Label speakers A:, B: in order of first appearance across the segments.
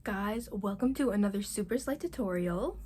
A: guys, welcome to another super slight tutorial.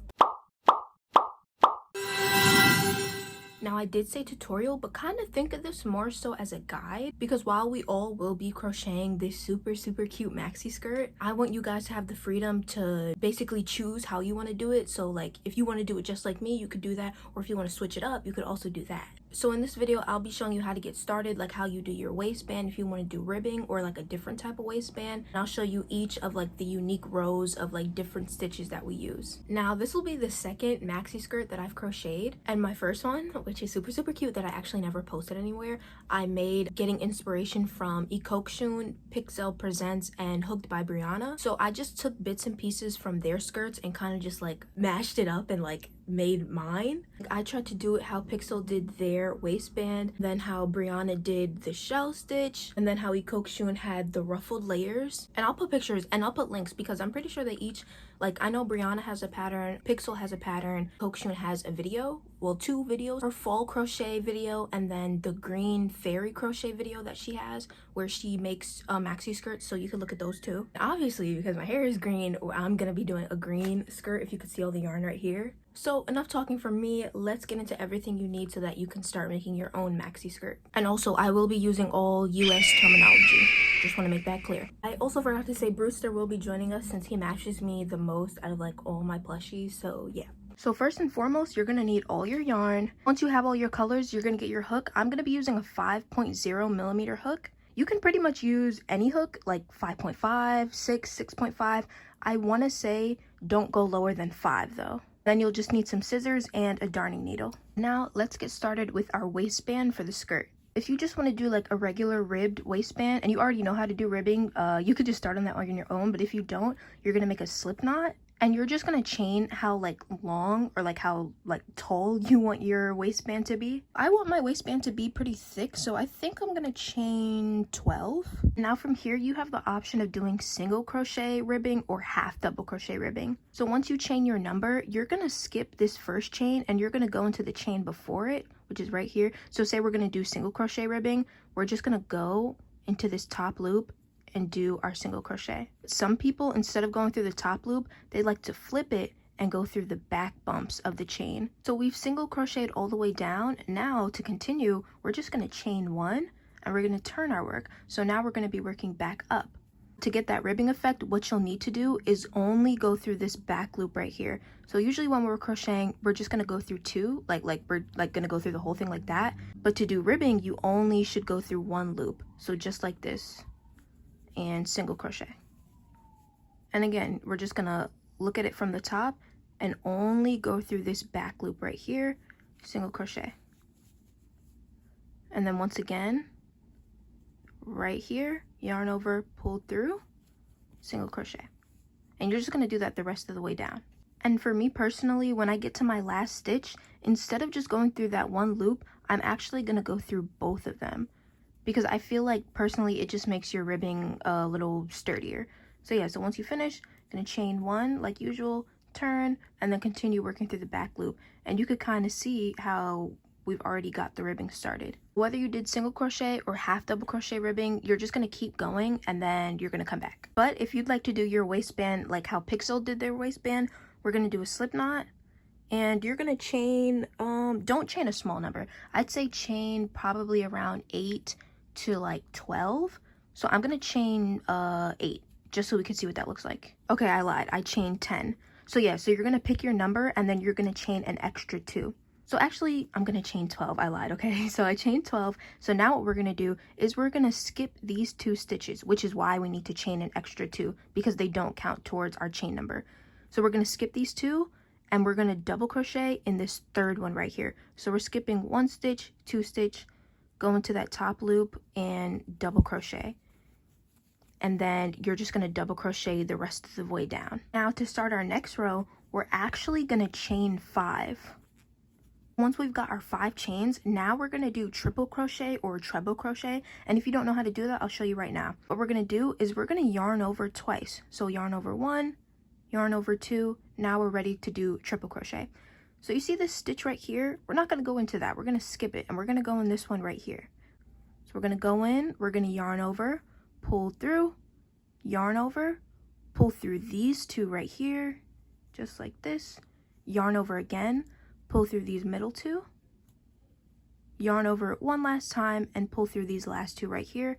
A: Now I did say tutorial, but kind of think of this more so as a guide, because while we all will be crocheting this super cute maxi skirt, I want you guys to have the freedom to basically choose how you want to do it. So like if you want to do it just like me, you could do that, or if you want to switch it up, you could also do that. So in this video, I'll be showing you how to get started, like how you do your waistband if you want to do ribbing or like a different type of waistband. And I'll show you each of like the unique rows of like different stitches that we use. Now this will be the second maxi skirt that I've crocheted, and my first one, which is super cute, that I actually never posted anywhere, I made getting inspiration from Ekokshun, Pixel Presents, and Hooked by Brianna. So I just took bits and pieces from their skirts and kind of just like mashed it up and like made mine. I tried to do it how Pixel did their waistband, then how Brianna did the shell stitch, and then how Ekokshun had the ruffled layers. And I'll put pictures and I'll put links because I'm pretty sure they each, like I know Brianna has a pattern, Pixel has a pattern, Ekokshun has a video, well 2 videos, her fall crochet video and then the green fairy crochet video that she has where she makes maxi skirts, so you can look at those too. Obviously because my hair is green, I'm gonna be doing a green skirt if you could see all the yarn right here. So enough talking from me, let's get into everything you need so that you can start making your own maxi skirt. And also I will be using all US terminology, just want to make that clear. I also forgot to say Brewster will be joining us since he matches me the most out of like all my plushies, so yeah. So first and foremost, you're gonna need all your yarn. Once you have all your colors, you're gonna get your hook. I'm gonna be using a 5.0 millimeter hook. You can pretty much use any hook, like 5.5, 6, 6.5. I wanna say don't go lower than 5 though. Then you'll just need some scissors and a darning needle. Now let's get started with our waistband for the skirt. If you just want to do like a regular ribbed waistband and you already know how to do ribbing, you could just start on that on your own. But if you don't, you're gonna make a slip knot and you're just gonna chain how like long or like how like tall you want your waistband to be. I want my waistband to be pretty thick, so I think I'm gonna chain 12. Now from here you have the option of doing single crochet ribbing or half double crochet ribbing. So once you chain your number, you're gonna skip this first chain and you're gonna go into the chain before it, which is right here. So say we're gonna do single crochet ribbing, we're just gonna go into this top loop and do our single crochet. Some people, instead of going through the top loop, they like to flip it and go through the back bumps of the chain. So we've single crocheted all the way down. Now to continue, we're just gonna chain 1 and we're gonna turn our work. So now we're gonna be working back up. To get that ribbing effect, what you'll need to do is only go through this back loop right here. So usually when we're crocheting, we're just gonna go through 2, like we're like gonna go through the whole thing like that. But to do ribbing, you only should go through 1 loop. So just like this, and single crochet. And again, we're just gonna look at it from the top and only go through this back loop right here, single crochet. And then once again, right here, yarn over, pull through, single crochet. And you're just gonna do that the rest of the way down. And for me personally, when I get to my last stitch, instead of just going through that 1 loop, I'm actually gonna go through both of them, because I feel like personally it just makes your ribbing a little sturdier. So yeah, so once you finish, gonna chain 1 like usual, turn, and then continue working through the back loop. And you could kind of see how we've already got the ribbing started. Whether you did single crochet or half double crochet ribbing, you're just gonna keep going and then you're gonna come back. But if you'd like to do your waistband like how Pixel did their waistband, we're gonna do a slip knot. And you're gonna chain, don't chain a small number. I'd say chain probably around 8 to like 12. So I'm gonna chain 8 just so we can see what that looks like. Okay, I lied, I chained 10. So yeah, so you're gonna pick your number and then you're gonna chain an extra 2. So actually I'm gonna chain 12, I lied, okay? So I chained 12. So now what we're gonna do is we're gonna skip these 2 stitches, which is why we need to chain an extra 2, because they don't count towards our chain number. So we're gonna skip these 2 and we're gonna double crochet in this 3rd one right here. So we're skipping 1 stitch, 2 stitch, go into that top loop and double crochet. And then you're just gonna double crochet the rest of the way down. Now to start our next row, we're actually gonna chain 5. Once we've got our 5 chains, now we're gonna do triple crochet or treble crochet. And if you don't know how to do that, I'll show you right now. What we're gonna do is we're gonna yarn over twice. So yarn over 1, yarn over 2, now we're ready to do triple crochet. So you see this stitch right here? We're not gonna go into that, we're gonna skip it and we're gonna go in this one right here. So we're gonna go in, we're gonna yarn over, pull through, yarn over, pull through these two right here, just like this, yarn over again, pull through these middle two, yarn over it one last time, and pull through these last two right here,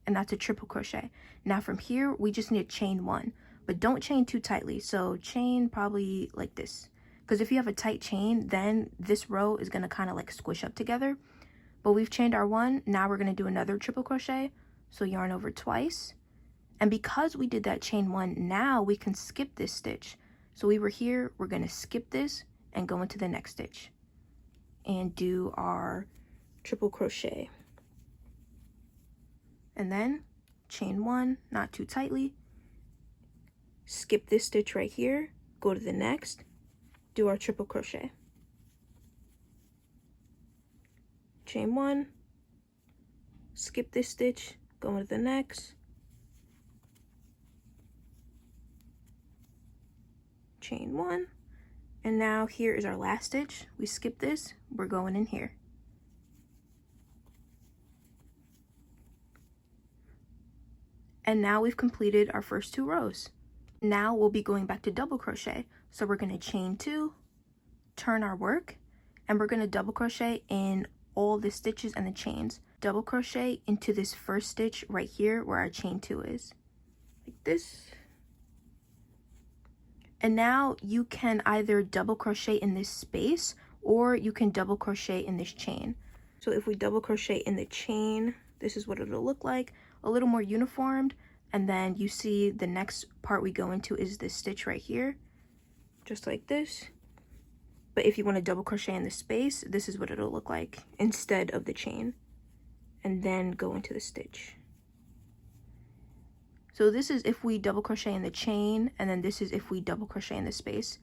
A: and that's a triple crochet. Now from here, we just need to chain one, but don't chain too tightly. So chain probably like this, because if you have a tight chain, then this row is gonna kind of like squish up together. But we've chained our one, now we're gonna do another triple crochet. So yarn over twice, and because we did that chain one, now we can skip this stitch. So we were here, we're gonna skip this and go into the next stitch and do our triple crochet. And then chain one, not too tightly, skip this stitch right here, go to the next, do our triple crochet. Chain one, skip this stitch, go into the next, chain one, and now here is our last stitch. We skip this, we're going in here. And now we've completed our first two rows. Now we'll be going back to double crochet. So we're gonna chain two, turn our work, and we're gonna double crochet in all the stitches and the chains. Double crochet into this first stitch right here where our chain two is, like this. And now you can either double crochet in this space or you can double crochet in this chain. So if we double crochet in the chain, this is what it'll look like, a little more uniformed. And then you see the next part we go into is this stitch right here, just like this. But if you want to double crochet in the space, this is what it'll look like instead of the chain, and then go into the stitch. So this is if we double crochet in the chain, and then this is if we double crochet in the space.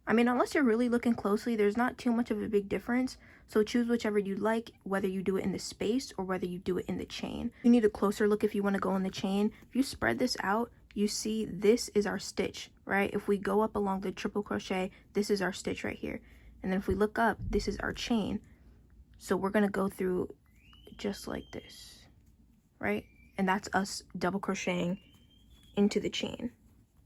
A: I mean, unless you're really looking closely, there's not too much of a big difference. So choose whichever you like, whether you do it in the space or whether you do it in the chain. You need a closer look if you want to go in the chain. If you spread this out, you see this is our stitch, right? If we go up along the triple crochet, this is our stitch right here. And then if we look up, this is our chain. So we're going to go through just like this, right? And that's us double crocheting into the chain.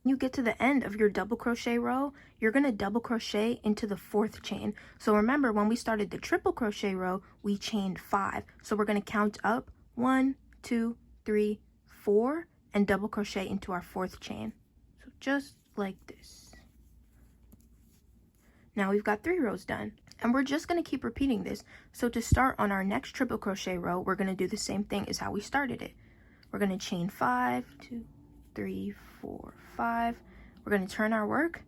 A: When you get to the end of your double crochet row, you're going to double crochet into the fourth chain. So remember, when we started the triple crochet row, we chained 5. So we're going to count up 1, 2, 3, 4, and double crochet into our fourth chain. So just like this. Now we've got 3 rows done, and we're just going to keep repeating this. So to start on our next triple crochet row, we're going to do the same thing as how we started it. We're going to chain 5, 2, 3, 4, 5. We're going to turn our work,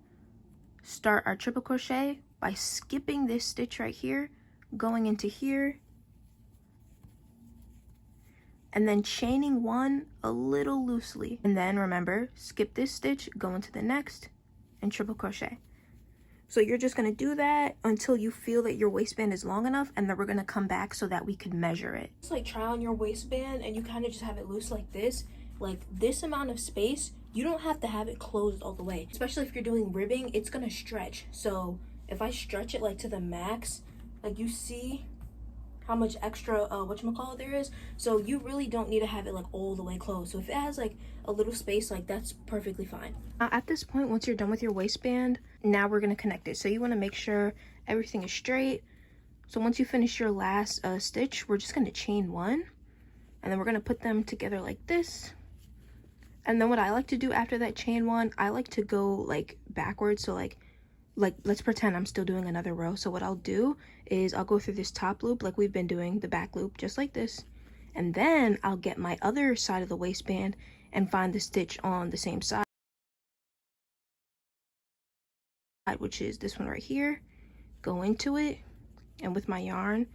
A: start our triple crochet by skipping this stitch right here, going into here, and then chaining 1 a little loosely. And then remember, skip this stitch, go into the next, and triple crochet. So you're just going to do that until you feel that your waistband is long enough, and then we're going to come back so that we can measure it. Just like try on your waistband and you kind of just have it loose like this amount of space. You don't have to have it closed all the way, especially if you're doing ribbing. It's going to stretch. So if I stretch it like to the max, like you see how much extra whatchamacallit there is. So you really don't need to have it like all the way closed. So if it has like a little space, like that's perfectly fine. At this point, once you're done with your waistband, now we're going to connect it. So you want to make sure everything is straight. So once you finish your last stitch, we're just going to chain 1, and then we're going to put them together like this. And then what I like to do after that chain 1, I like to go like backwards. So like let's pretend I'm still doing another row. So what I'll do is I'll go through this top loop like we've been doing, the back loop, just like this. And then I'll get my other side of the waistband and find the stitch on the same side, which is this one right here. Go into it, and with my yarn,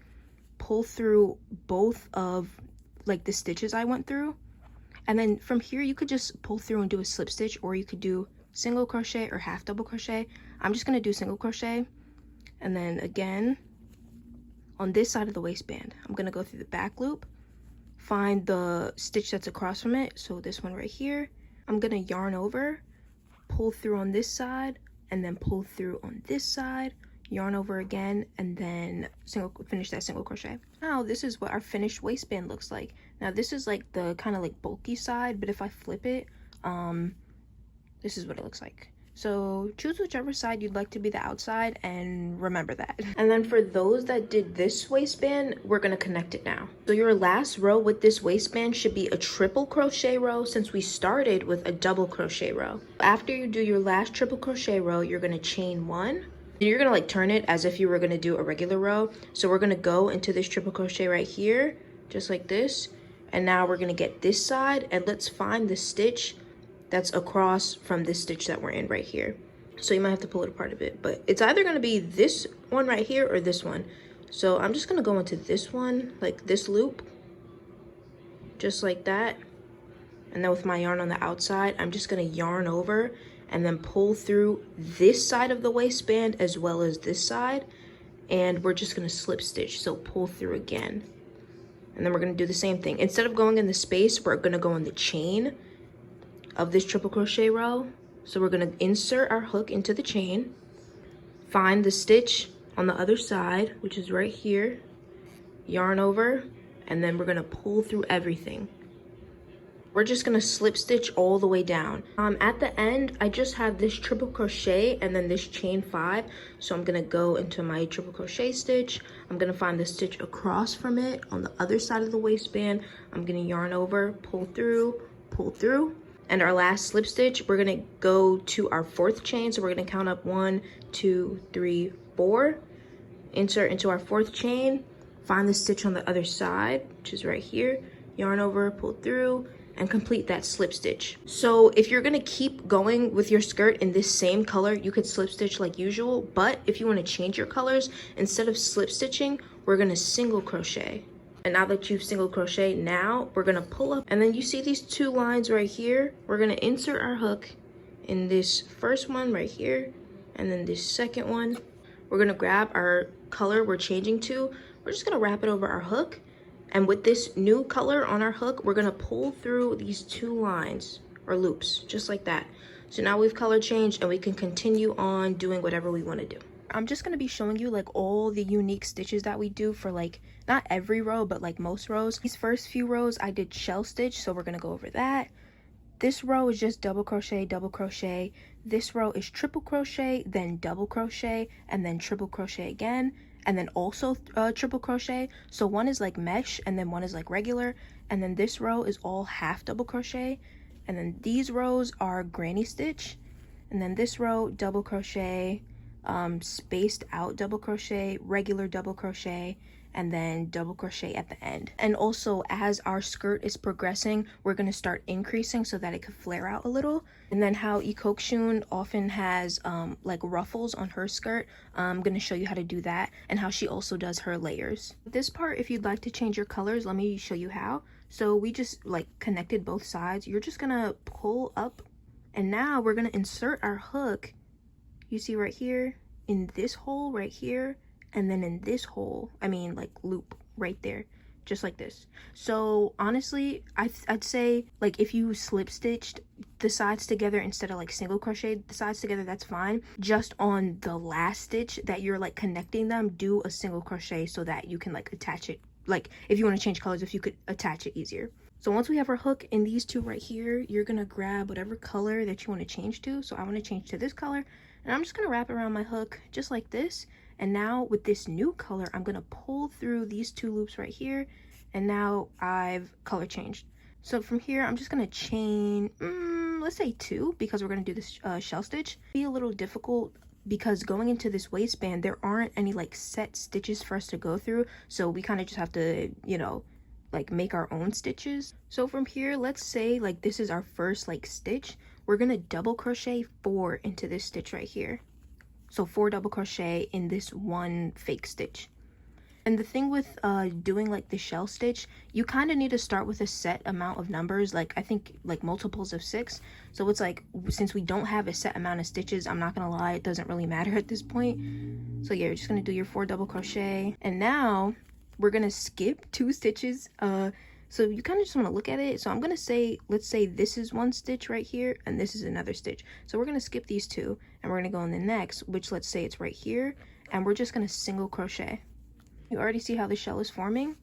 A: pull through both of like the stitches I went through. And then from here, you could just pull through and do a slip stitch, or you could do single crochet or half double crochet. I'm just going to do single crochet. And then again, on this side of the waistband, I'm going to go through the back loop, find the stitch that's across from it. So this one right here, I'm going to yarn over, pull through on this side, and then pull through on this side, yarn over again, and then finish that single crochet. Now this is what our finished waistband looks like. Now this is like the kind of like bulky side, but if I flip it, This is what it looks like. So choose whichever side you'd like to be the outside and remember that. And then for those that did this waistband, we're gonna connect it now. So your last row with this waistband should be a triple crochet row since we started with a double crochet row. After you do your last triple crochet row, you're gonna chain one. You're gonna like turn it as if you were gonna do a regular row. So we're gonna go into this triple crochet right here, just like this. And now we're gonna get this side and let's find the stitch that's across from this stitch that we're in right here. So you might have to pull it apart a bit, but it's either going to be this one right here or this one. So I'm just going to go into this one, like this loop, just like that. And then with my yarn on the outside, I'm just going to yarn over and then pull through this side of the waistband as well as this side. And we're just going to slip stitch, so pull through again. And then we're going to do the same thing. Instead of going in the space, we're going to go in the chain of this triple crochet row. So we're going to insert our hook into the chain, find the stitch on the other side, which is right here, yarn over, and then we're going to pull through everything. We're just going to slip stitch all the way down. At the end, I just have this triple crochet and then this chain 5. So I'm going to go into my triple crochet stitch. I'm going to find the stitch across from it on the other side of the waistband. I'm going to yarn over, pull through, and our last slip stitch, we're gonna go to our 4th chain. So we're gonna count up 1, 2, 3, 4, insert into our 4th chain, find the stitch on the other side, which is right here, yarn over, pull through, and complete that slip stitch. So if you're gonna keep going with your skirt in this same color, you could slip stitch like usual, but if you wanna change your colors, instead of slip stitching, we're gonna single crochet. And now that you've single crochet, now we're gonna pull up, and then you see these 2 lines right here. We're gonna insert our hook in this first one right here, and then this second one. We're gonna grab our color we're changing to. We're just gonna wrap it over our hook, and with this new color on our hook, we're gonna pull through these 2 lines or loops, just like that. So now we've color changed and we can continue on doing whatever we wanna do. I'm just gonna be showing you like all the unique stitches that we do for like not every row but like most rows. These first few rows I did shell stitch, so we're gonna go over that. This row is just double crochet, double crochet. This row is triple crochet, then double crochet, and then triple crochet again, and then also triple crochet. So one is like mesh and then one is like regular, and then this row is all half double crochet, and then these rows are granny stitch, and then this row double crochet, spaced out double crochet, regular double crochet, and then double crochet at the end. And also as our skirt is progressing, we're going to start increasing so that it could flare out a little. And then how Ikokshun often has like ruffles on her skirt, I'm going to show you how to do that and how she also does her layers. This part, if you'd like to change your colors, let me show you how. So we just like connected both sides. You're just gonna pull up, and now we're gonna insert our hook, you see right here, in this hole right here, and then in this hole, I mean like loop right there, just like this. So honestly, I'd say like if you slip stitched the sides together instead of like single crocheted the sides together, that's fine. Just on the last stitch that you're like connecting them, do a single crochet so that you can like attach it, like if you want to change colors, if you could attach it easier. So once we have our hook in these 2 right here, you're gonna grab whatever color that you want to change to. So I want to change to this color, and I'm just gonna wrap it around my hook just like this. And now with this new color, I'm gonna pull through these 2 loops right here, and now I've color changed. So from here, I'm just gonna chain, let's say 2, because we're gonna do this shell stitch. Be a little difficult because going into this waistband, there aren't any like set stitches for us to go through. So we kind of just have to, you know, like make our own stitches. So from here, let's say like this is our first like stitch. We're gonna double crochet 4 into this stitch right here. So 4 double crochet in this 1 fake stitch. And the thing with doing like the shell stitch, you kind of need to start with a set amount of numbers, like I think like multiples of 6. So it's like, since we don't have a set amount of stitches, I'm not gonna lie, it doesn't really matter at this point. So yeah, you're just gonna do your 4 double crochet, and now we're gonna skip 2 stitches. So you kind of just want to look at it. So I'm gonna say, let's say this is 1 stitch right here and this is another stitch. So we're gonna skip these 2 and we're gonna go in the next, which let's say it's right here, and we're just gonna single crochet. You already see how the shell is forming.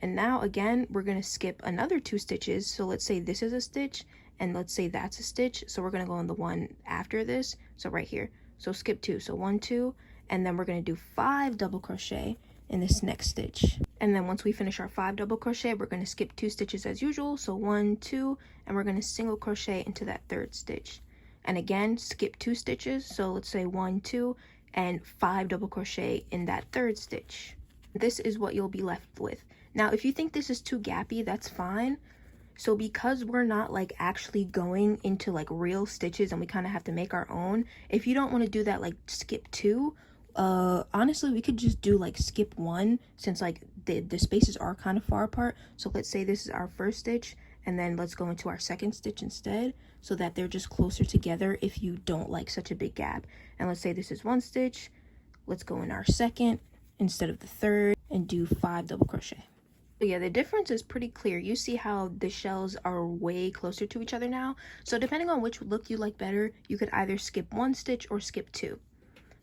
A: And now again, we're gonna skip another 2 stitches. So let's say this is a stitch and let's say that's a stitch, so we're going to go on the one after this, so right here. So skip 2, so 1, 2, and then we're going to do 5 double crochet in this next stitch. And then once we finish our 5 double crochet, we're going to skip 2 stitches as usual, so 1, 2, and we're going to single crochet into that 3rd stitch. And again, skip 2 stitches, so let's say 1, 2, and 5 double crochet in that 3rd stitch. This is what you'll be left with. Now if you think this is too gappy, that's fine. So because we're not like actually going into like real stitches and we kind of have to make our own, if you don't want to do that, like skip 2, honestly we could just do like skip 1, since like the spaces are kind of far apart. So let's say this is our 1st stitch, and then let's go into our 2nd stitch instead, so that they're just closer together if you don't like such a big gap. And let's say this is 1 stitch, let's go in our 2nd instead of the 3rd and do 5 double crochet. So yeah, the difference is pretty clear. You see how the shells are way closer to each other now. So depending on which look you like better, you could either skip 1 stitch or skip 2.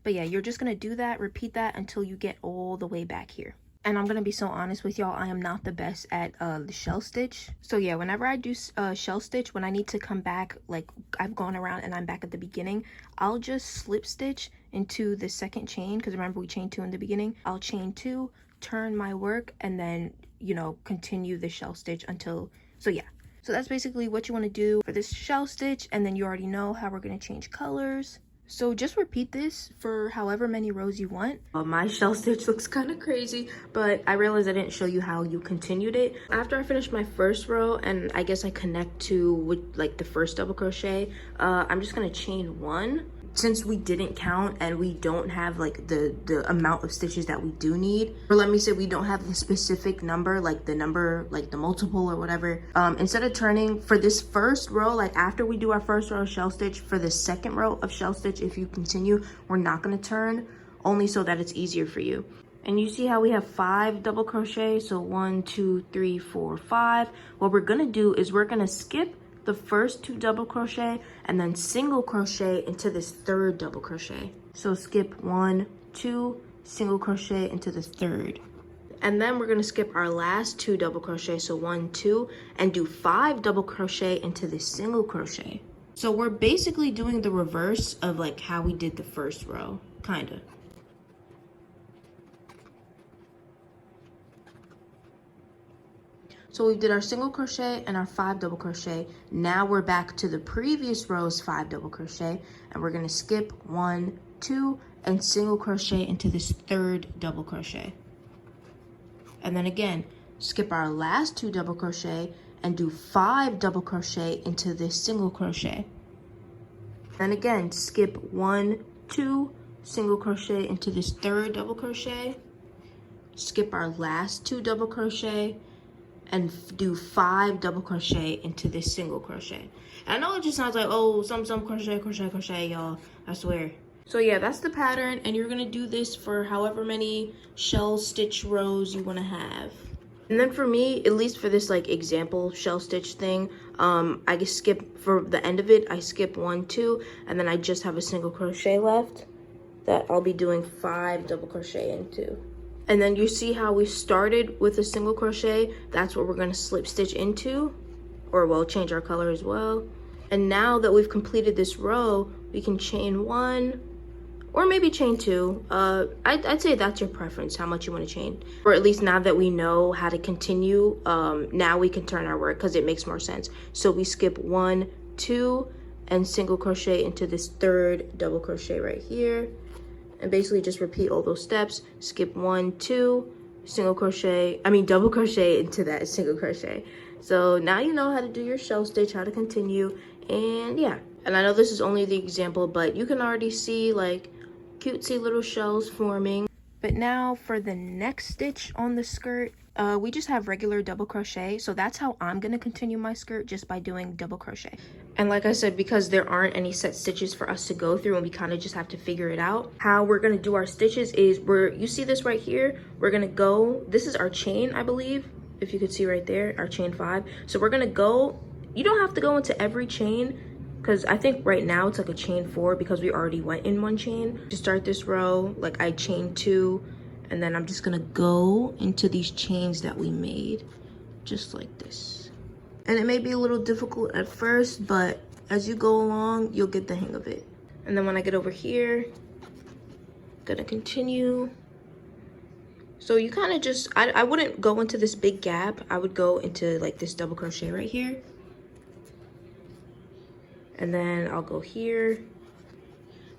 A: But yeah, you're just gonna do that, repeat that until you get all the way back here. And I'm gonna be so honest with y'all, I am not the best at the shell stitch. So yeah, whenever I do shell stitch, when I need to come back, like I've gone around and I'm back at the beginning, I'll just slip stitch into the 2nd chain, because remember we chained 2 in the beginning. I'll chain 2, turn my work, and then, you know, continue the shell stitch until, so yeah. So that's basically what you want to do for this shell stitch, and then you already know how we're going to change colors. So just repeat this for however many rows you want. My shell stitch looks kind of crazy, but I realized I didn't show you how you continued it. After I finished my 1st row, and I guess I connect to with like the 1st double crochet, I'm just going to chain 1. Since we didn't count and we don't have like the amount of stitches that we do need, or let me say we don't have the specific number, like the number, like the multiple or whatever, instead of turning for this 1st row, like after we do our 1st row of shell stitch, for the 2nd row of shell stitch, if you continue, we're not going to turn, only so that it's easier for you. And you see how we have 5 double crochet, so 1, 2, 3, 4, 5. What we're going to do is we're going to skip the first 2 double crochet and then single crochet into this 3rd double crochet. So skip 1, 2, single crochet into the 3rd, and then we're going to skip our last 2 double crochet, so 1, 2, and do 5 double crochet into this single crochet. So we're basically doing the reverse of like how we did the 1st row, kind of. So we did our single crochet and our 5 double crochet. Now we're back to the previous row's 5 double crochet, and we're going to skip 1, 2, and single crochet into this 3rd double crochet. And then again, skip our last 2 double crochet and do 5 double crochet into this single crochet. Then again, skip 1, 2, single crochet into this 3rd double crochet. Skip our last 2 double crochet and do 5 double crochet into this single crochet. And I know it just sounds like, oh, some crochet, y'all, I swear. So yeah, that's the pattern, and you're gonna do this for however many shell stitch rows you wanna have. And then for me, at least for this like example shell stitch thing, I just skip, for the end of it, I skip 1, 2, and then I just have a single crochet left that I'll be doing 5 double crochet into. And then you see how we started with a single crochet, that's what we're gonna slip stitch into, or we'll change our color as well. And now that we've completed this row, we can chain 1, or maybe chain 2. I'd say that's your preference, how much you wanna chain. Or at least now that we know how to continue, now we can turn our work because it makes more sense. So we skip 1, 2, and single crochet into this 3rd double crochet right here. And basically just repeat all those steps. Skip 1, 2, single crochet, double crochet into that single crochet. So now you know how to do your shell stitch, how to continue, and yeah. And I know this is only the example, but you can already see like cutesy little shells forming. But now for the next stitch on the skirt, we just have regular double crochet. So that's how I'm gonna continue my skirt, just by doing double crochet. And like I said, because there aren't any set stitches for us to go through and we kind of just have to figure it out, how we're gonna do our stitches is you see this right here, we're gonna go, this is our chain, I believe, if you could see right there, our chain 5. So we're gonna go, you don't have to go into every chain, because I think right now it's like a chain 4 because we already went in 1 chain. To start this row, like I chained 2, and then I'm just gonna go into these chains that we made, just like this. And it may be a little difficult at first, but as you go along, you'll get the hang of it. And then when I get over here, gonna continue. So you kind of just, I wouldn't go into this big gap. I would go into like this double crochet right here. And then I'll go here.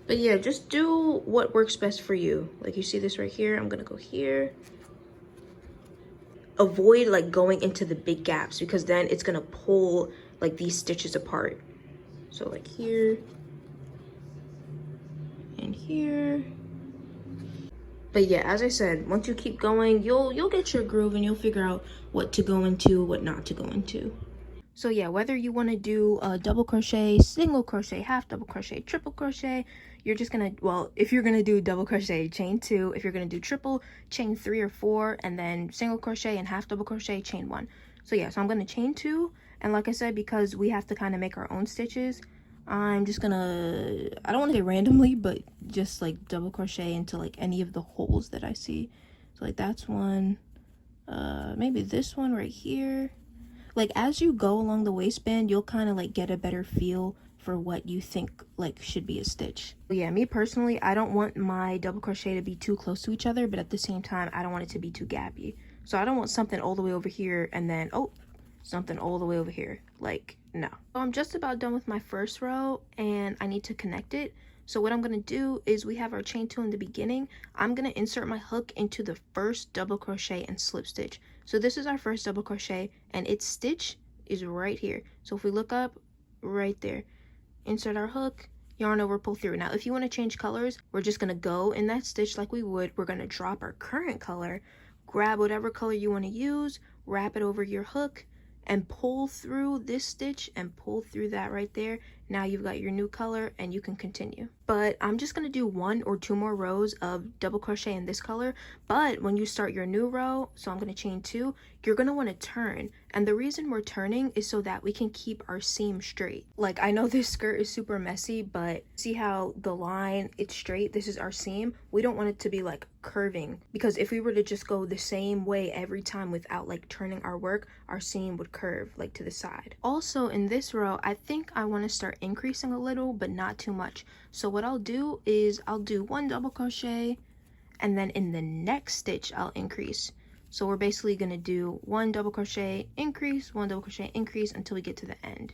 A: But yeah, just do what works best for you. Like you see this right here, I'm gonna go here. Avoid like going into the big gaps because then it's gonna pull like these stitches apart. So like here and here. But yeah, as I said, once you keep going, you'll get your groove and you'll figure out what to go into, what not to go into. So yeah, whether you want to do a double crochet, single crochet, half double crochet, triple crochet, you're just gonna, well, if you're gonna do double crochet, chain 2. If you're gonna do triple, chain 3 or 4, and then single crochet and half double crochet, chain 1. So yeah, so I'm gonna chain 2, and like I said, because we have to kind of make our own stitches, I'm just gonna, I don't want to say randomly, but just like double crochet into like any of the holes that I see. So like that's one, maybe this one right here. Like as you go along the waistband, you'll kind of like get a better feel for what you think like should be a stitch. But yeah, me personally, I don't want my double crochet to be too close to each other, but at the same time, I don't want it to be too gappy. So I don't want something all the way over here and then, oh, something all the way over here. Like, no. So I'm just about done with my first row and I need to connect it. So what I'm going to do is we have our chain 2 in the beginning. I'm going to insert my hook into the first double crochet and slip stitch. So this is our first double crochet and its stitch is right here. So if we look up, right there, insert our hook, yarn over, pull through. Now if you want to change colors, we're just going to go in that stitch like we would. We're going to drop our current color, grab whatever color you want to use, wrap it over your hook, and pull through this stitch and pull through that right there. Now you've got your new color and you can continue. But I'm just going to do 1 or 2 more rows of double crochet in this color. But when you start your new row, so I'm going to chain 2, you're going to want to turn. And the reason we're turning is so that we can keep our seam straight. Like I know this skirt is super messy, but see how the line, it's straight. This is our seam. We don't want it to be like curving, because if we were to just go the same way every time without like turning our work, our seam would curve like to the side. Also in this row, I think I want to start increasing a little, but not too much. So what I'll do is I'll do 1 double crochet and then in the next stitch I'll increase. So we're basically going to do 1 double crochet, increase, 1 double crochet, increase until we get to the end.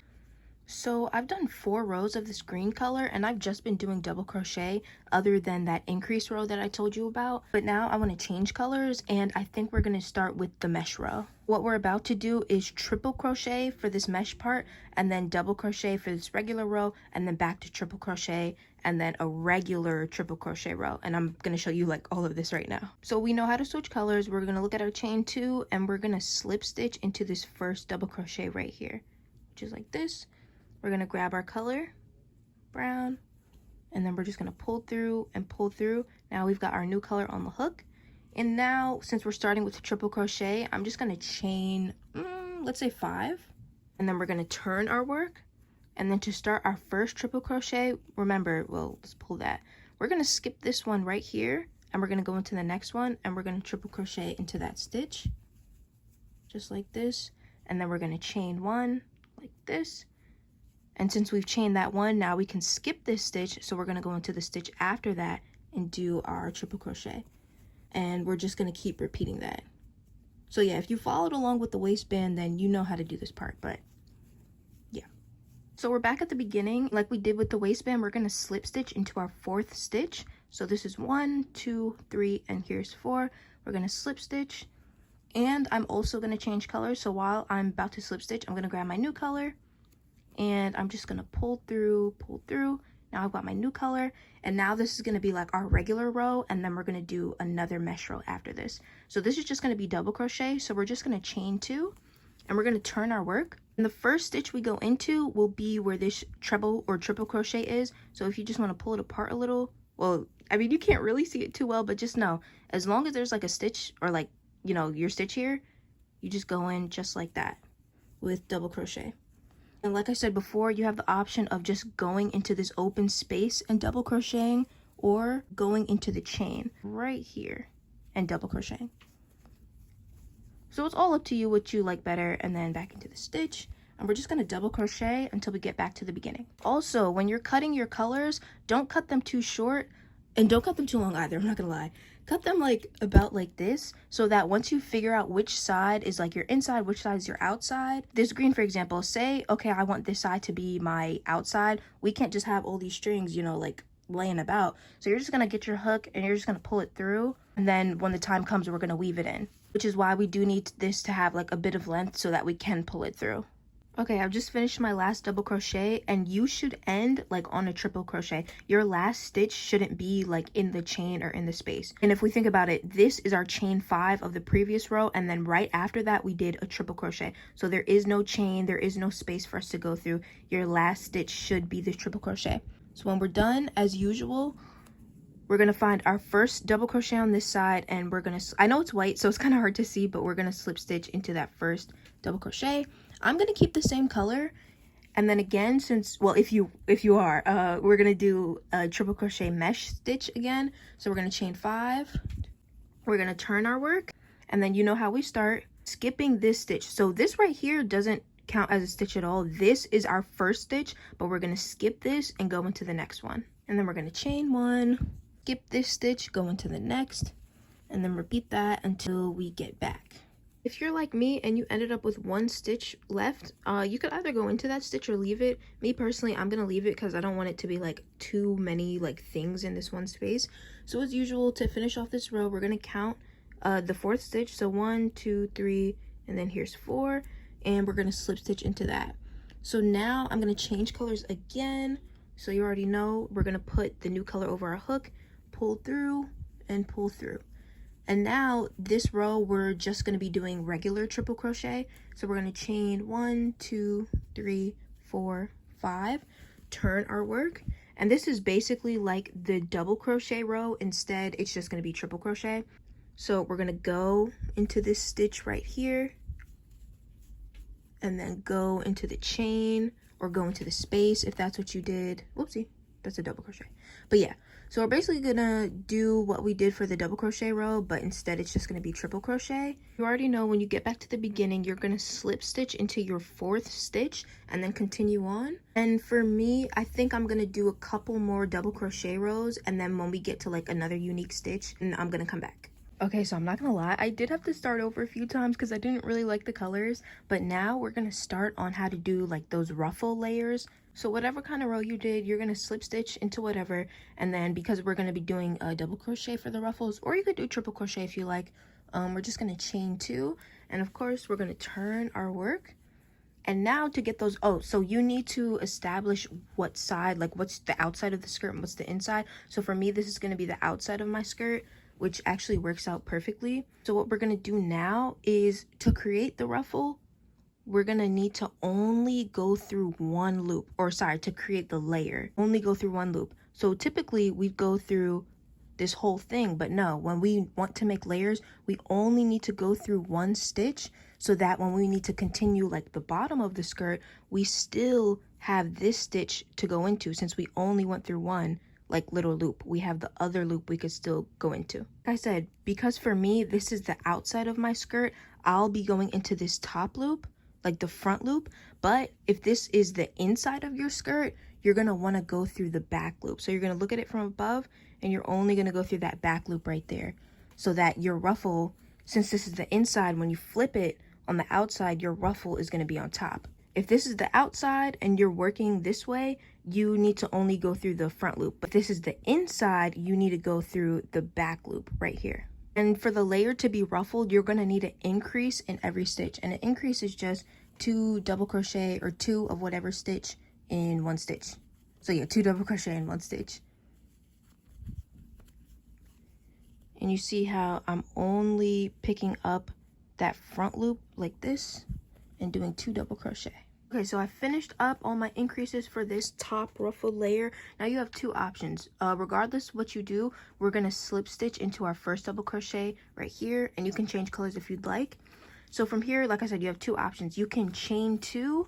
A: So I've done 4 rows of this green color and I've just been doing double crochet other than that increase row that I told you about. But now I want to change colors and I think we're going to start with the mesh row. What we're about to do is triple crochet for this mesh part and then double crochet for this regular row and then back to triple crochet and then a regular triple crochet row. And I'm going to show you like all of this right now. So we know how to switch colors. We're going to look at our chain 2 and we're going to slip stitch into this first double crochet right here, which is like this. We're going to grab our color, brown, and then we're just going to pull through and pull through. Now we've got our new color on the hook. And now, since we're starting with the triple crochet, I'm just going to chain, let's say 5. And then we're going to turn our work. And then to start our first triple crochet, remember, well, let's pull that. We're going to skip this one right here. And we're going to go into the next one. And we're going to triple crochet into that stitch. Just like this. And then we're going to chain 1 like this. And since we've chained that one, now we can skip this stitch. So we're going to go into the stitch after that and do our triple crochet. And we're just going to keep repeating that. So yeah, if you followed along with the waistband, then you know how to do this part. But yeah. So we're back at the beginning. Like we did with the waistband, we're going to slip stitch into our 4th stitch. So this is 1, 2, 3, and here's 4. We're going to slip stitch. And I'm also going to change colors. So while I'm about to slip stitch, I'm going to grab my new color. And I'm just going to pull through. Now I've got my new color. And now this is going to be like our regular row. And then we're going to do another mesh row after this. So this is just going to be double crochet. So we're just going to chain 2. And we're going to turn our work. And the first stitch we go into will be where this treble or triple crochet is. So if you just want to pull it apart a little. Well, I mean, you can't really see it too well. But just know, as long as there's like a stitch or like, you know, your stitch here, you just go in just like that with double crochet. And like I said before, you have the option of just going into this open space and double crocheting, or going into the chain right here and double crocheting. So it's all up to you what you like better. And then back into the stitch. and we're just going to double crochet until we get back to the beginning. Also, when you're cutting your colors, don't cut them too short and don't cut them too long either. I'm not gonna lie. Cut them like about like this, so that once you figure out which side is like your inside, which side is your outside. This green, for example, say, okay, I want this side to be my outside. We can't just have all these strings, you know, like laying about. So you're just gonna get your hook and you're just gonna pull it through, and then when the time comes, we're gonna weave it in, which is why we do need this to have like a bit of length so that we can pull it through. Okay, I've just finished my last double crochet, and you should end like on a triple crochet. Your last stitch shouldn't be like in the chain or in the space. And if we think about it, this is our chain 5 of the previous row, and then right after that we did a triple crochet. So there is no chain, there is no space for us to go through. Your last stitch should be this triple crochet. So when we're done, as usual, we're gonna find our first double crochet on this side, and we're gonna, I know it's white so it's kind of hard to see, but we're gonna slip stitch into that first double crochet. I'm gonna keep the same color, and then again, since, well, if you are, we're gonna do a triple crochet mesh stitch again. So we're gonna chain 5, we're gonna turn our work, and then you know how we start, skipping this stitch. So this right here doesn't count as a stitch at all. This is our first stitch, but we're gonna skip this and go into the next one, and then we're gonna chain 1, skip this stitch, go into the next, and then repeat that until we get back. If you're like me and you ended up with 1 stitch left, you could either go into that stitch or leave it. Me personally, I'm gonna leave it because I don't want it to be like too many like things in this one space. So as usual, to finish off this row, we're gonna count the 4th stitch. So 1, 2, 3, and then here's 4, and we're gonna slip stitch into that. So now I'm gonna change colors again. So you already know we're gonna put the new color over our hook, pull through and pull through. And now this row, we're just going to be doing regular triple crochet. So we're going to chain 1, 2, 3, 4, 5, turn our work. And this is basically like the double crochet row. Instead, it's just going to be triple crochet. So we're going to go into this stitch right here, and then go into the chain or go into the space if that's what you did. Whoopsie, that's a double crochet. But yeah, so we're basically gonna do what we did for the double crochet row, but instead it's just gonna be triple crochet. You already know when you get back to the beginning, you're gonna slip stitch into your 4th stitch and then continue on. And for me, I think I'm gonna do a couple more double crochet rows, and then when we get to like another unique stitch, and I'm gonna come back. Okay, so I'm not gonna lie, I did have to start over a few times because I didn't really like the colors, but now we're gonna start on how to do like those ruffle layers. So whatever kind of row you did, you're gonna slip stitch into whatever, and then because we're gonna be doing a double crochet for the ruffles, or you could do triple crochet if you like, we're just gonna chain 2, and of course we're gonna turn our work. And now to get those, oh, so you need to establish what side, like what's the outside of the skirt and what's the inside. So for me, this is gonna be the outside of my skirt, which actually works out perfectly. So what we're gonna do now is to create the ruffle, we're gonna need to only go through 1 loop, or sorry, to create the layer, only go through 1 loop. So typically we go through this whole thing, but no, when we want to make layers, we only need to go through 1 stitch, so that when we need to continue like the bottom of the skirt, we still have this stitch to go into. Since we only went through 1 like little loop, we have the other loop we could still go into. Like I said, because for me this is the outside of my skirt, I'll be going into this top loop, like the front loop. But if this is the inside of your skirt, you're gonna want to go through the back loop. So you're gonna look at it from above, and you're only gonna go through that back loop right there, so that your ruffle, since this is the inside, when you flip it on the outside, your ruffle is gonna be on top. If this is the outside and you're working this way, you need to only go through the front loop. But if this is the inside, you need to go through the back loop right here. And for the layer to be ruffled, you're going to need an increase in every stitch. And an increase is just 2 double crochet or 2 of whatever stitch in 1 stitch. So yeah, 2 double crochet in 1 stitch. And you see how I'm only picking up that front loop like this and doing 2 double crochet. Okay, so I finished up all my increases for this top ruffled layer. Now you have 2 options. Regardless what you do, we're gonna slip stitch into our first double crochet right here, and you can change colors if you'd like. So from here, like I said, you have 2 options. You can chain 2,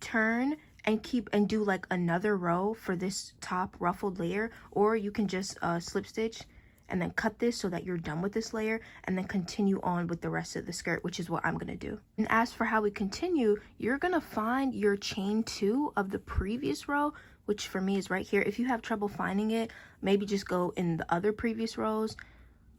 A: turn, and keep and do like another row for this top ruffled layer, or you can just slip stitch and then cut this so that you're done with this layer, and then continue on with the rest of the skirt, which is what I'm gonna do. And as for how we continue, you're gonna find your chain 2 of the previous row, which for me is right here. If you have trouble finding it, maybe just go in the other previous rows.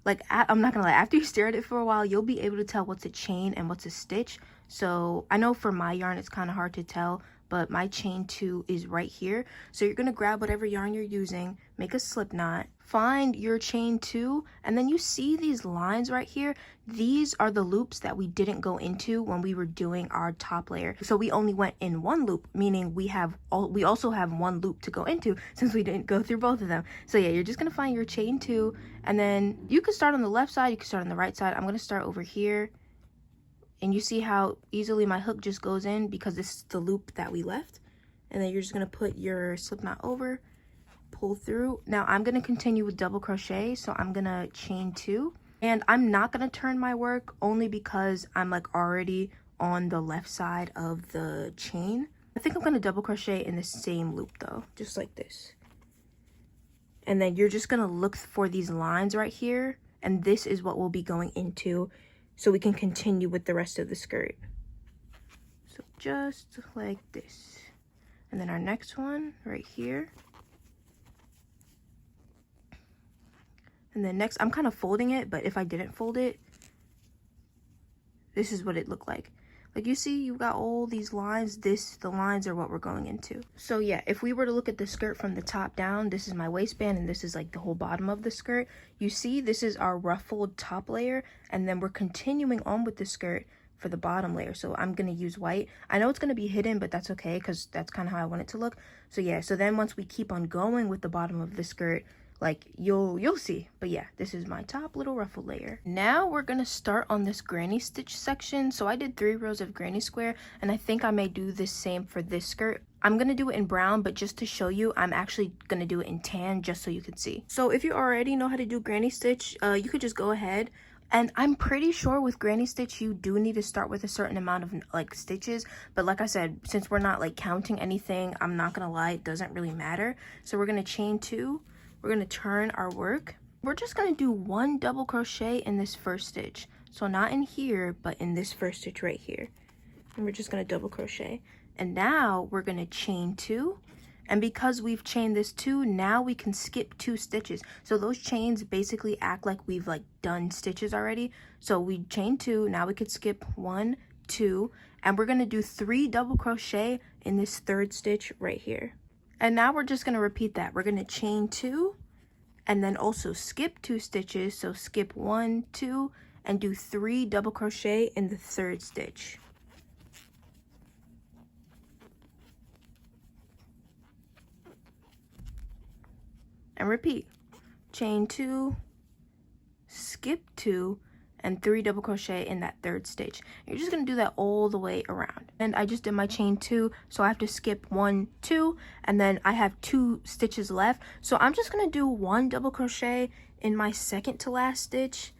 A: Like, I'm not gonna lie, after you stare at it for a while, you'll be able to tell what's a chain and what's a stitch. So I know for my yarn it's kind of hard to tell, but my chain 2 is right here. So you're gonna grab whatever yarn you're using, make a slip knot, find your chain 2, and then you see these lines right here. These are the loops that we didn't go into when we were doing our top layer. So we only went in one loop, meaning we also have one loop to go into since we didn't go through both of them. So yeah, you're just gonna find your chain 2, and then you can start on the left side, you can start on the right side. I'm gonna start over here. And you see how easily my hook just goes in because this is the loop that we left. And then you're just gonna put your slip knot over, pull through. Now I'm gonna continue with double crochet, so I'm gonna chain 2. And I'm not gonna turn my work only because I'm like already on the left side of the chain. I think I'm gonna double crochet in the same loop though, just like this. And then you're just gonna look for these lines right here, and this is what we'll be going into, so we can continue with the rest of the skirt. So just like this. And then our next one right here. And then next, I'm kind of folding it, but if I didn't fold it, this is what it looked like. Like you see, you've got all these lines. The lines are what we're going into. So yeah, if we were to look at the skirt from the top down, this is my waistband and this is like the whole bottom of the skirt. You see, this is our ruffled top layer, and then we're continuing on with the skirt for the bottom layer. So I'm gonna use white. I know it's gonna be hidden, but that's okay because that's kind of how I want it to look. So yeah, so then once we keep on going with the bottom of the skirt, like you'll see. But yeah, this is my top little ruffle layer. Now we're gonna start on this granny stitch section. So I did 3 rows of granny square, and I think I may do the same for this skirt. I'm gonna do it in brown, but just to show you, I'm actually gonna do it in tan just so you can see. So if you already know how to do granny stitch, you could just go ahead. And I'm pretty sure with granny stitch you do need to start with a certain amount of like stitches, but like I said, since we're not like counting anything, I'm not gonna lie, it doesn't really matter. So we're gonna chain 2. We're going to turn our work. We're just going to do 1 double crochet in this first stitch. So not in here, but in this first stitch right here. And we're just going to double crochet. And now we're going to chain 2. And because we've chained this 2, now we can skip 2 stitches. So those chains basically act like we've like done stitches already. So we chain 2, now we could skip 1, 2, and we're going to do 3 double crochet in this third stitch right here. And now we're just going to repeat that. We're going to chain 2 and then also skip 2 stitches. So skip 1, 2, and do 3 double crochet in the third stitch. And repeat. Chain 2, skip 2, and 3 double crochet in that third stitch. You're just going to do that all the way around. And I just did my chain 2, so I have to skip 1, 2, and then I have 2 stitches left. So I'm just going to do 1 double crochet in my second to last stitch.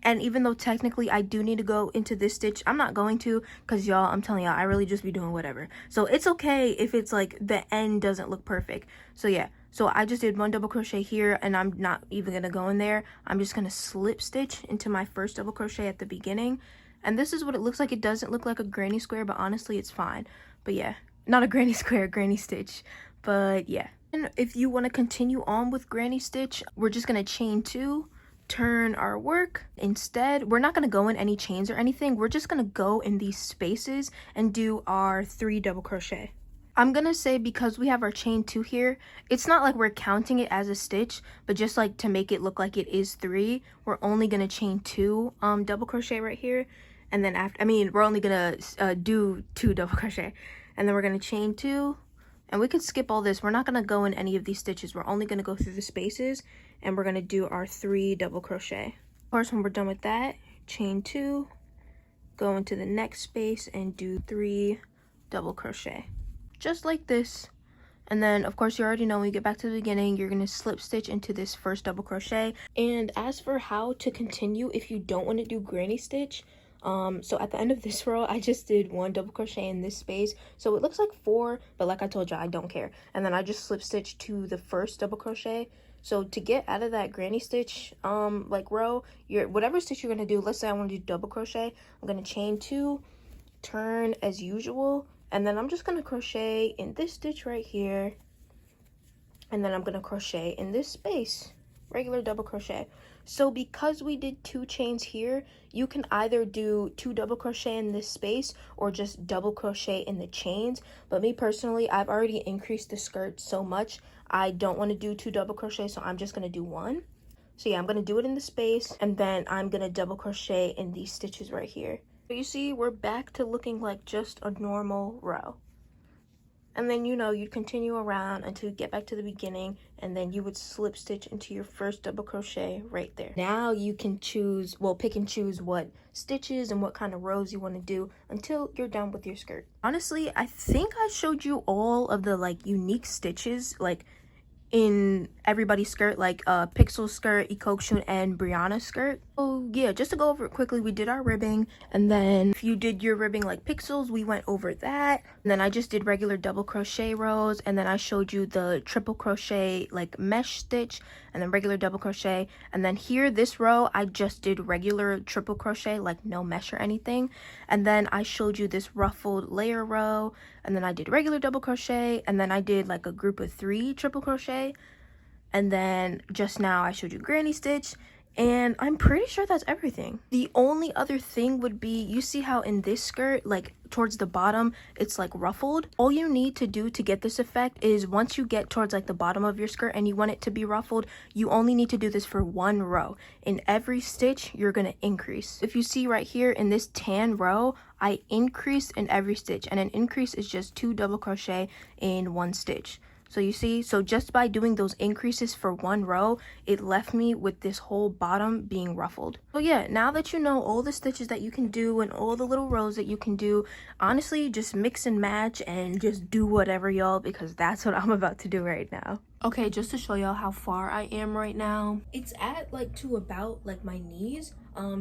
A: And even though technically I do need to go into this stitch, I'm not going to, because y'all, I'm telling y'all, I really just be doing whatever. So it's okay if it's like the end doesn't look perfect. So yeah, so I just did 1 double crochet here, and I'm not even going to go in there. I'm just going to slip stitch into my first double crochet at the beginning. And this is what it looks like. It doesn't look like a granny square, but honestly, it's fine. But yeah, not a granny square, a granny stitch. But yeah. And if you want to continue on with granny stitch, we're just going to chain 2. Turn our work. Instead, we're not going to go in any chains or anything. We're just going to go in these spaces and do our 3 double crochet. I'm going to say because we have our chain 2 here, it's not like we're counting it as a stitch, but just like to make it look like it is 3, we're only going to chain 2 double crochet right here. And then after, we're only going to do 2 double crochet. And then we're going to chain 2. And we could skip all this. We're not going to go in any of these stitches. We're only going to go through the spaces, and we're going to do our 3 double crochet. Of course, when we're done with that, chain 2, go into the next space and do 3 double crochet. Just like this. And then, of course, you already know when you get back to the beginning, you're going to slip stitch into this first double crochet. And as for how to continue if you don't want to do granny stitch, so at the end of this row, I just did 1 double crochet in this space. So it looks like 4, but like I told you, I don't care. And then I just slip stitch to the first double crochet. So to get out of that granny stitch like row, whatever stitch you're gonna do, let's say I want to do double crochet, I'm gonna chain 2, turn as usual, and then I'm just gonna crochet in this stitch right here, and then I'm gonna crochet in this space, regular double crochet. So because we did 2 chains here, you can either do 2 double crochet in this space or just double crochet in the chains. But me personally, I've already increased the skirt so much, I don't want to do 2 double crochet, so I'm just gonna do 1. So yeah, I'm gonna do it in the space, and then I'm gonna double crochet in these stitches right here. So you see, we're back to looking like just a normal row. And then, you know, you'd continue around until you get back to the beginning, and then you would slip stitch into your first double crochet right there. Now you can choose, well, pick and choose what stitches and what kind of rows you want to do until you're done with your skirt. Honestly, I think I showed you all of the like unique stitches like in everybody's skirt, like Pixel skirt, Ikokshun, and Brianna's skirt. Oh yeah, just to go over it quickly, we did our ribbing, and then if you did your ribbing like Pixels, we went over that. And then I just did regular double crochet rows, and then I showed you the triple crochet like mesh stitch, and then regular double crochet. And then here, this row, I just did regular triple crochet, like no mesh or anything. And then I showed you this ruffled layer row, and then I did regular double crochet, and then I did like a group of 3 triple crochet. And then just now I showed you granny stitch, and I'm pretty sure that's everything. The only other thing would be, you see how in this skirt, like towards the bottom, it's like ruffled. All you need to do to get this effect is once you get towards like the bottom of your skirt and you want it to be ruffled, you only need to do this for 1 row. In every stitch, you're gonna increase. If you see right here in this tan row, I increased in every stitch, and an increase is just 2 double crochet in 1 stitch. So you see, so just by doing those increases for 1 row, it left me with this whole bottom being ruffled. So yeah, now that you know all the stitches that you can do and all the little rows that you can do, honestly, just mix and match and just do whatever, y'all, because that's what I'm about to do right now. Okay, just to show y'all how far I am right now, it's at like to about like my knees.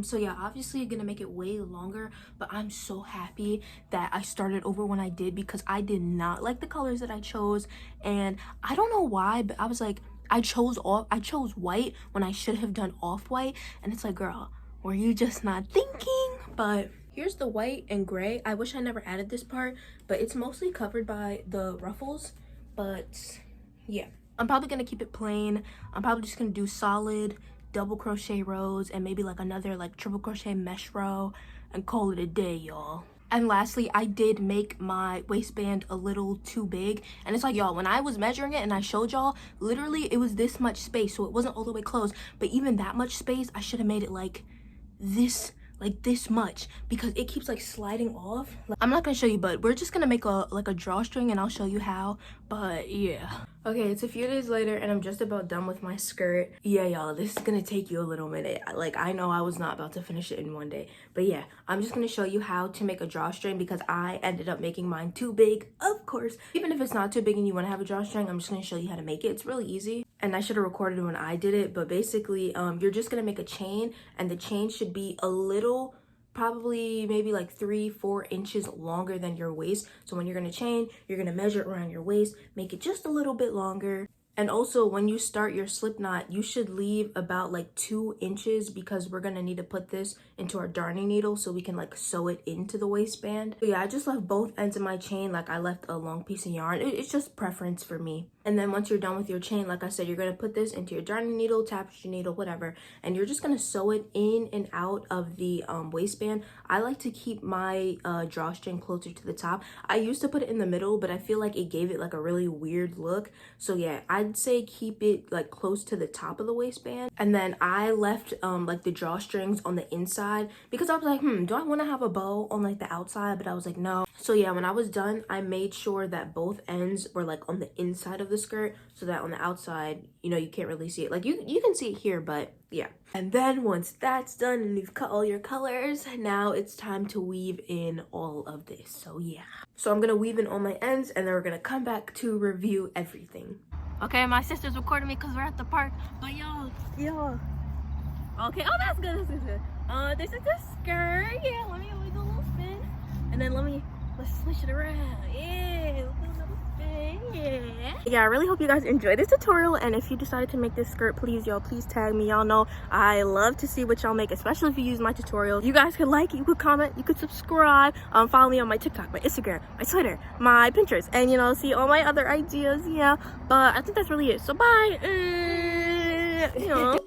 A: So yeah, obviously gonna make it way longer, but I'm so happy that I started over when I did, because I did not like the colors that I chose, and I don't know why, but I was like, I chose white when I should have done off-white, and it's like, girl, were you just not thinking? But here's the white and gray. I wish I never added this part, but it's mostly covered by the ruffles. But yeah, I'm probably gonna keep it plain. I'm probably just gonna do solid double crochet rows and maybe like another like triple crochet mesh row and call it a day, y'all. And lastly, I did make my waistband a little too big, and it's like, y'all, when I was measuring it and I showed y'all, literally it was this much space, so it wasn't all the way closed, but even that much space, I should have made it like this much, because it keeps like sliding off. Like, I'm not gonna show you, but we're just gonna make a drawstring and I'll show you how. But yeah, okay, it's a few days later and I'm just about done with my skirt. Yeah, y'all, this is gonna take you a little minute. Like, I know I was not about to finish it in 1 day, but yeah, I'm just gonna show you how to make a drawstring, because I ended up making mine too big, of course. Even if it's not too big and you want to have a drawstring, I'm just gonna show you how to make it. It's really easy, and I should have recorded when I did it, but basically you're just gonna make a chain, and the chain should be a little, probably maybe like 3-4 inches longer than your waist. So when you're gonna chain, you're gonna measure it around your waist, make it just a little bit longer. And also, when you start your slip knot, you should leave about like 2 inches, because we're gonna need to put this into our darning needle so we can like sew it into the waistband. But yeah, I just left both ends of my chain, like I left a long piece of yarn. It's just preference for me. And then once you're done with your chain, like I said, you're gonna put this into your darning needle, tapestry needle, whatever, and you're just gonna sew it in and out of the waistband. I like to keep my drawstring closer to the top. I used to put it in the middle, but I feel like it gave it like a really weird look. So yeah, I'd say keep it like close to the top of the waistband. And then I left like the drawstrings on the inside, because I was like, do I want to have a bow on like the outside? But I was like, no. So yeah, when I was done, I made sure that both ends were like on the inside of the skirt, so that on the outside, you know, you can't really see it. Like you can see it here, but yeah. And then once that's done and you've cut all your colors, now it's time to weave in all of this. So yeah, so I'm gonna weave in all my ends, and then we're gonna come back to review everything. Okay, my sister's recording me because we're at the park, but y'all, okay, oh, that's good, this is the skirt. Yeah, let me do a little spin, and then let's switch it around. Yeah, let's do a little spin. Yeah, I really hope you guys enjoyed this tutorial, and if you decided to make this skirt, please y'all, please tag me. Y'all know I love to see what y'all make, especially if you use my tutorials. You guys could like, you could comment, you could subscribe, follow me on my TikTok, my Instagram, my Twitter, my Pinterest, and you know, see all my other ideas. Yeah, but I think that's really it. So bye. You know.